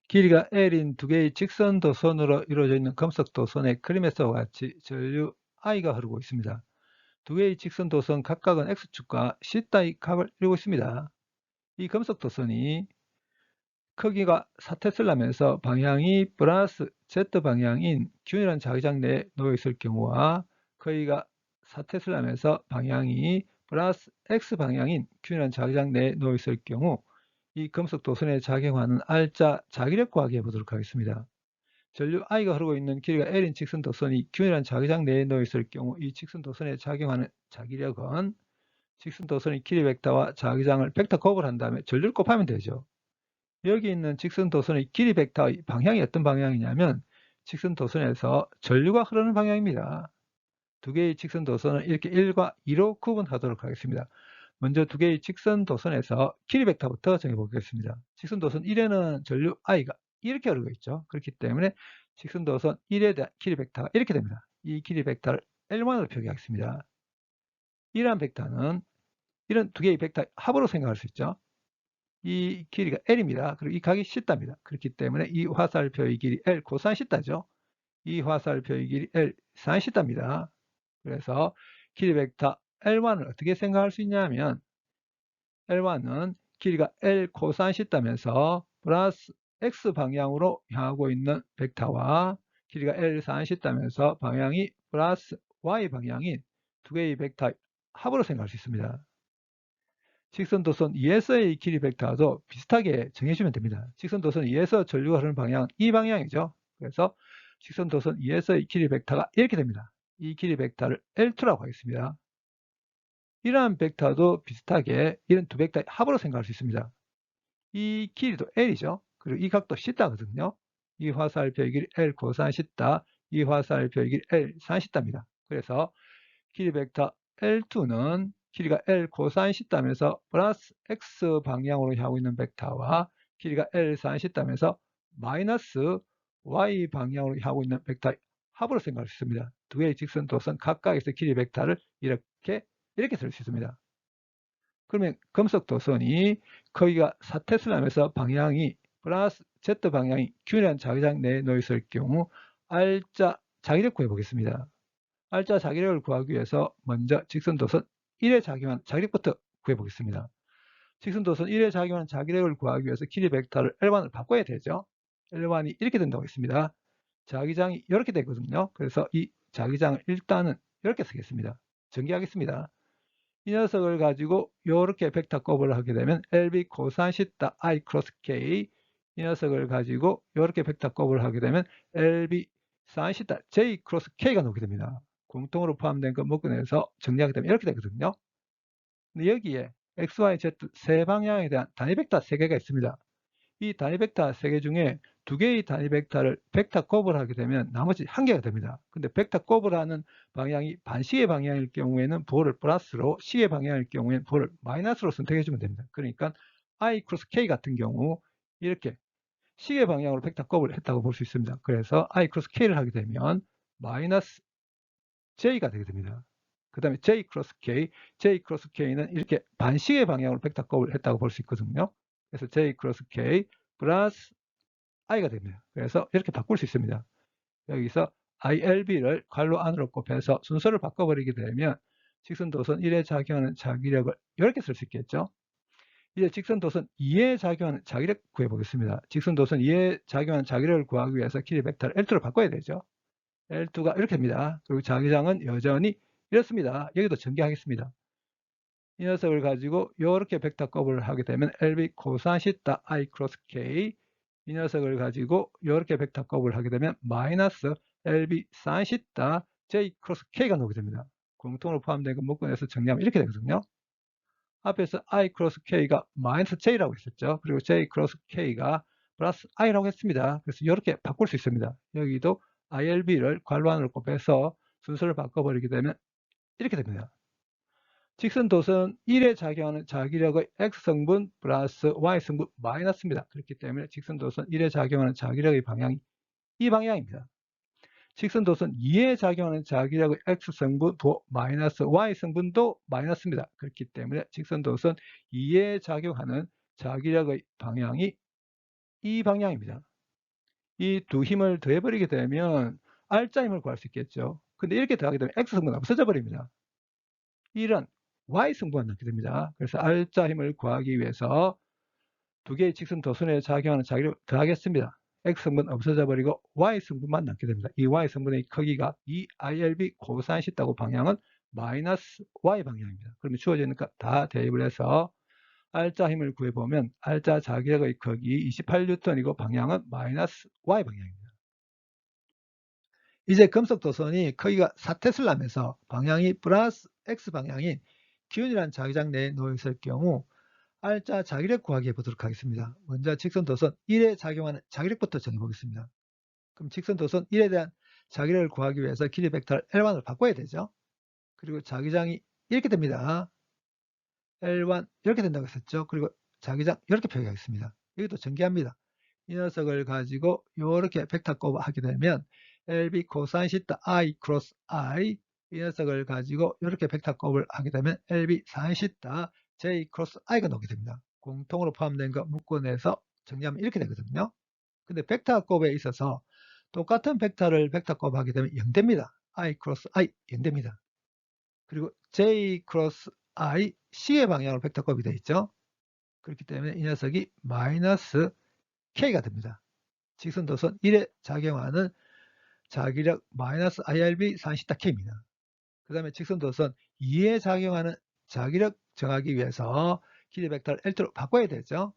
길이가 L인 두 개의 직선 도선으로 이루어져 있는 금속 도선의 그림에서와 같이 전류 I가 흐르고 있습니다. 두 개의 직선 도선 각각은 X축과 C자의 값을 이루고 있습니다. 이 금속 도선이 크기가 4테슬라면서 방향이 플러스 Z방향인 균일한 자기장 내에 놓여 있을 경우와 크기가 4테슬라면서 방향이 플러스 X방향인 균일한 자기장 내에 놓여 있을 경우 이 금속 도선에 작용하는 R자 자기력 구하기 해보도록 하겠습니다. 전류 I가 흐르고 있는 길이가 L인 직선 도선이 균일한 자기장 내에 놓여 있을 경우 이 직선 도선에 작용하는 자기력은 직선 도선의 길이 벡터와 자기장을 벡터 곱을 한 다음에 전류를 곱하면 되죠. 여기 있는 직선 도선의 길이 벡터의 방향이 어떤 방향이냐면 직선 도선에서 전류가 흐르는 방향입니다. 두 개의 직선 도선을 이렇게 1과 2로 구분하도록 하겠습니다. 먼저 두 개의 직선 도선에서 길이 벡터부터 정해보겠습니다. 직선 도선 1에는 전류 I가 이렇게 흐르고 있죠. 그렇기 때문에 직선 도선 1에 대한 길이 벡터가 이렇게 됩니다. 이 길이 벡터를 L1으로 표기하겠습니다. 이러한 벡터는 이런 두 개의 벡터의 합으로 생각할 수 있죠. 이 길이가 L입니다. 그리고 이 각이 C자입니다. 그렇기 때문에 이 화살표의 길이 L 코사인 C자죠. 이 화살표의 길이 L 사인 C자입니다. 그래서 길이 벡터 L1을 어떻게 생각할 수 있냐면 L1은 길이가 L 코사인 C자면서 플러스 X 방향으로 향하고 있는 벡터와 길이가 L 사인 C자면서 방향이 플러스 Y 방향인 두 개의 벡터의 합으로 생각할 수 있습니다. 직선 도선 2에서의 길이 벡터도 비슷하게 정해주면 됩니다. 직선 도선 2에서 전류가 흐르는 방향은 이 방향이죠. 그래서 직선 도선 2에서의 길이 벡터가 이렇게 됩니다. 이 길이 벡터를 L2라고 하겠습니다. 이러한 벡터도 비슷하게 이런 두 벡터의 합으로 생각할 수 있습니다. 이 길이도 L이죠. 그리고 이 각도 C다거든요. 이 화살표의 길이 L 코사인 C다, 이 화살표의 길이 L 사인 C다입니다. 그래서 길이 벡터 L2는 길이가 L 코사인 C다면서 플러스 X 방향으로 향하고 있는 벡터와 길이가 L 사인 C다면서 마이너스 Y 방향으로 향하고 있는 벡터의 합으로 생각할 수 있습니다. 두 개의 직선 도선 각각에서 길이 벡터를 이렇게 쓸 수 있습니다. 그러면 금속 도선이 크기가 4테슬라면서 방향이 플러스 Z 방향이 균일한 자기장 내에 놓여 있을 경우 R자 자기력 구해 보겠습니다. R자 자기력을 구하기 위해서 먼저 직선 도선 1에 작용한 자기력부터 구해 보겠습니다. 직선 도선 1에 작용한 자기력을 구하기 위해서 길이 벡터를 L1을 바꿔야 되죠. L1이 이렇게 된다고 했습니다. 자기장이 이렇게 되거든요. 그래서 이 자기장을 일단은 이렇게 쓰겠습니다. 전개하겠습니다. 이 녀석을 가지고 이렇게 벡터 곱을 하게 되면 LB 코사인 시타 I 크로스 K, 이 녀석을 가지고 이렇게 벡터 곱을 하게 되면 LB 사인 시타 J 크로스 K가 나오게 됩니다. 공통으로 포함된 거 묶어내서 정리하게 되면 이렇게 되거든요. 근데 여기에 X, Y, Z 세 방향에 대한 단위 벡터 세 개가 있습니다. 이 단위 벡터 세 개 중에 두 개의 단위 벡터를 벡터 곱을 하게 되면 나머지 한 개가 됩니다. 근데 벡터 곱을 하는 방향이 반시계 방향일 경우에는 부호를 플러스로, 시계 방향일 경우에는 부호를 마이너스로 선택해 주면 됩니다. 그러니까 I 크로스 K 같은 경우 이렇게 시계 방향으로 벡터 곱을 했다고 볼 수 있습니다. 그래서 I 크로스 K를 하게 되면 마이너스 J가 되게 됩니다. 그 다음에 J 크로스 K, J 크로스 K는 이렇게 반시계 방향으로 벡터 곱을 했다고 볼 수 있거든요. 그래서 J 크로스 K 플러스 I가 됩니다. 그래서 이렇게 바꿀 수 있습니다. 여기서 ILB를 괄호 안으로 곱해서 순서를 바꿔버리게 되면 직선 도선 1에 작용하는 자기력을 이렇게 쓸 수 있겠죠. 이제 직선 도선 2에 작용하는 자기력 구해보겠습니다. 직선 도선 2에 작용하는 자기력을 구하기 위해서 길이 벡터를 L2로 바꿔야 되죠. L2가 이렇게 됩니다. 그리고 자기장은 여전히 이렇습니다. 여기도 전개하겠습니다. 이 녀석을 가지고 이렇게 벡터 곱을 하게 되면 LB 코사인 시타 I 크로스 K, 이 녀석을 가지고 이렇게 벡터 곱을 하게 되면 마이너스 LB 사인 시타 J 크로스 K가 나오게 됩니다. 공통으로 포함된 거 묶어내서 정리하면 이렇게 되거든요. 앞에서 I 크로스 K가 마이너스 J라고 했었죠. 그리고 J 크로스 K가 플러스 I라고 했습니다. 그래서 이렇게 바꿀 수 있습니다. 여기도 ILB를 괄호 안으로 곱해서 순서를 바꿔버리게 되면 이렇게 됩니다. 직선 도선 1에 작용하는 자기력의 X성분 플러스 Y성분 마이너스입니다. 그렇기 때문에 직선 도선 1에 작용하는 자기력의 방향이 이 방향입니다. 직선 도선 2에 작용하는 자기력의 X성분 마이너스 Y성분도 마이너스입니다. 그렇기 때문에 직선 도선 2에 작용하는 자기력의 방향이 이 방향입니다. 이 두 힘을 더해버리게 되면 R자 힘을 구할 수 있겠죠. 근데 이렇게 더하게 되면 X성분이 없어져 버립니다. 이런 Y성분만 남게 됩니다. 그래서 R자 힘을 구하기 위해서 두 개의 직선 도선에 작용하는 자기를 더하겠습니다. X성분 없어져 버리고 Y성분만 남게 됩니다. 이 Y성분의 크기가 2ILB 코사인 시타고 방향은 마이너스 Y 방향입니다. 그러면 주어지니까 다 대입을 해서 R자 힘을 구해보면 R자 자기력의 크기 28N이고 방향은 마이너스 Y 방향입니다. 이제 금속 도선이 크기가 4테슬라면서 방향이 플러스 X 방향인 기운이라는 자기장 내에 놓여 있을 경우 R자 자기력 구하기 해보도록 하겠습니다. 먼저 직선 도선 1에 작용하는 자기력부터 정해보겠습니다. 그럼 직선 도선 1에 대한 자기력을 구하기 위해서 길이 벡터를 L1으로 바꿔야 되죠. 그리고 자기장이 이렇게 됩니다. L1 이렇게 된다고 했었죠. 그리고 자기장 이렇게 표기하겠습니다. 여기도 전개합니다. 이 녀석을 가지고 이렇게 벡터 곱하 하게 되면 LB 코사인 시타 I 크로스 I, 이 녀석을 가지고 이렇게 벡터 곱을 하게 되면 LB 사인 시타 J 크로스 I가 나오게 됩니다. 공통으로 포함된 거 묶어내서 정리하면 이렇게 되거든요. 근데 벡터 곱에 있어서 똑같은 벡터를 벡터 곱하게 되면 0됩니다. I 크로스 I 0됩니다. 그리고 J 크로스 I C의 방향으로 벡터 곱이 되어 있죠. 그렇기 때문에 이 녀석이 마이너스 K가 됩니다. 직선 도선 1에 작용하는 자기력 마이너스 IRB 사인 시타 K입니다. 그 다음에 직선 도선 2에 작용하는 자기력 정하기 위해서 길이 벡터를 L2로 바꿔야 되죠.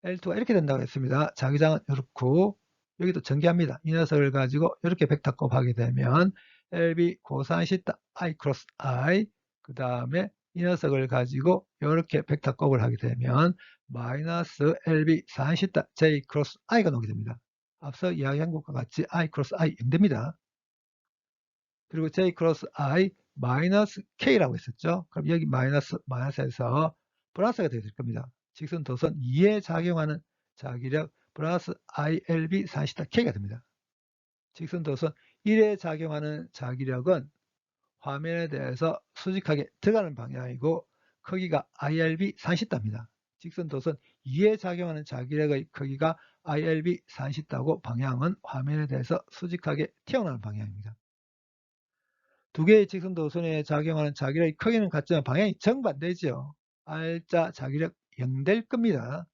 L2가 이렇게 된다고 했습니다. 자기장은 이렇고 여기도 전개합니다. 이 녀석을 가지고 이렇게 벡터 곱하게 되면 LB 코사인 시타 I 크로스 I, 그 다음에 이 녀석을 가지고 이렇게 벡터 곱을 하게 되면 마이너스 LB 사인 시타 J 크로스 I가 나오게 됩니다. 앞서 이야기한 것과 같이 I 크로스 I 0됩니다. 그리고 J 크로스 I 마이너스 K라고 했었죠. 그럼 여기 마이너스에서 플러스가 되실 겁니다. 직선 도선 2에 작용하는 자기력 플러스 ILB 사인 시타 K가 됩니다. 직선 도선 1에 작용하는 자기력은 화면에 대해서 수직하게 들어가는 방향이고 크기가 ILB 사인 시타입니다. 직선 도선 2에 작용하는 자기력의 크기가 ILB 사인 시타고 방향은 화면에 대해서 수직하게 튀어나오는 방향입니다. 두 개의 직선 도선에 작용하는 자기력의 크기는 같지만 방향이 정반대죠. R자 자기력 0될 겁니다.